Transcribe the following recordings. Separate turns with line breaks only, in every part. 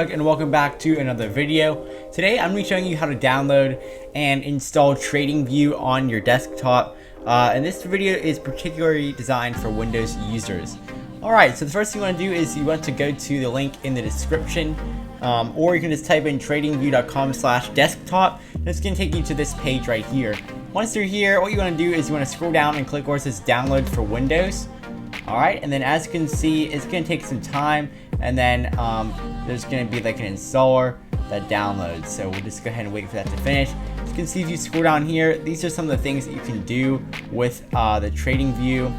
Doug, and welcome back to another video. Today I'm going to be showing you how to download and install TradingView on your desktop, and this video is particularly designed for Windows users. Alright, so the first thing you want to do is you want to go to the link in the description, or you can just type in tradingview.com/desktop, and it's going to take you to this page right here. Once you're here, what you want to do is you want to scroll down and click where it says download for Windows. Alright, and then as you can see, it's going to take some time, and then there's going to be like an installer that downloads. So we'll just go ahead and wait for that to finish. As you can see, if you scroll down here, these are some of the things that you can do with the TradingView.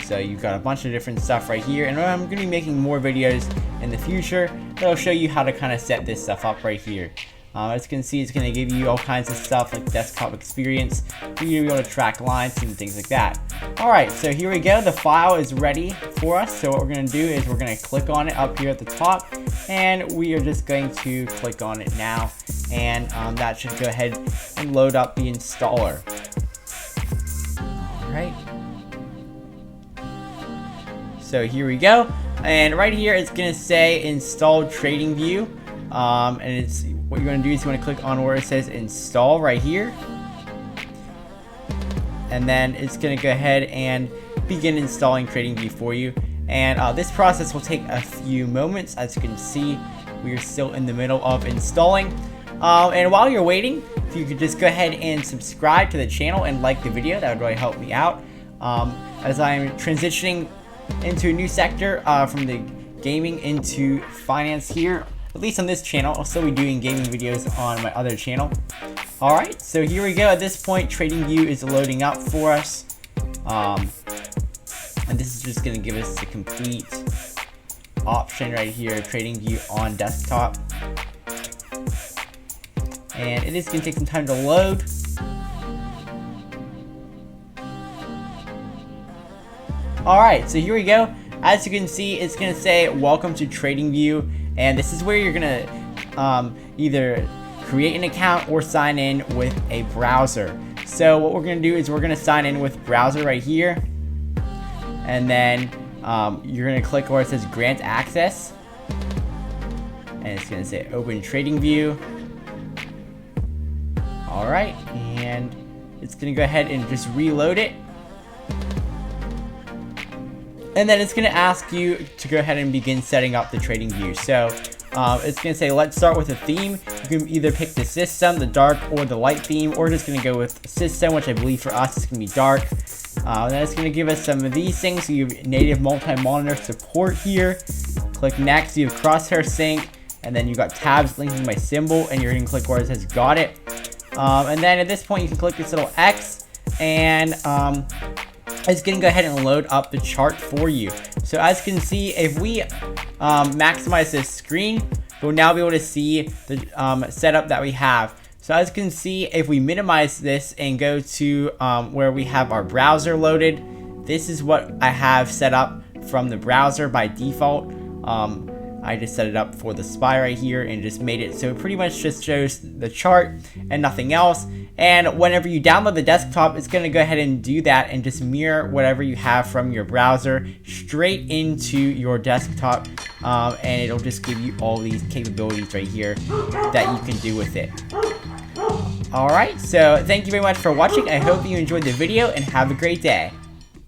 So you've got a bunch of different stuff right here, and I'm going to be making more videos in the future that'll show you how to kind of set this stuff up right here. As you can see, it's going to give you all kinds of stuff like desktop experience for you to be able to track lines and things like that. Alright, so here we go. The file is ready for us. So what we're going to do is we're going to click on it up here at the top, and we are just going to click on it now, and that should go ahead and load up the installer. Alright. So here we go, and right here it's going to say install TradingView, and it's what you're going to do is you want to click on where it says install right here, and then it's going to go ahead and begin installing TradingView for you. And this process will take a few moments. As you can see, we are still in the middle of installing, and while you're waiting, if you could just go ahead and subscribe to the channel and like the video, that would really help me out, as I'm transitioning into a new sector from the gaming into finance here. At least on this channel. I'll still be doing gaming videos on my other channel. Alright, so here we go. At this point, TradingView is loading up for us. And this is just going to give us the complete option right here, TradingView on desktop. And it is going to take some time to load. Alright, so here we go. As you can see, it's going to say welcome to TradingView. And this is where you're going to either create an account or sign in with a browser. So what we're going to do is we're going to sign in with browser right here. And then you're going to click where it says grant access. And it's going to say open TradingView. Alright, and it's going to go ahead and just reload it. And then it's going to ask you to go ahead and begin setting up the TradingView. So it's going to say, let's start with a theme. You can either pick the system, the dark or the light theme, or just going to go with system, which I believe for us is going to be dark. And then it's going to give us some of these things. So you have native multi-monitor support here. Click next. You have crosshair sync, and then you've got tabs linking by symbol, and you're going to click where it says got it. And then at this point, you can click this little X, and it's going to go ahead and load up the chart for you. So as you can see, if we maximize this screen, we'll now be able to see the setup that we have. So as you can see, if we minimize this and go to where we have our browser loaded, this is what I have set up from the browser by default. I just set it up for the SPY right here and just made it so it pretty much just shows the chart and nothing else. And whenever you download the desktop, it's going to go ahead and do that and just mirror whatever you have from your browser straight into your desktop, and it'll just give you all these capabilities right here that you can do with it. Alright, so thank you very much for watching. I hope you enjoyed the video and have a great day.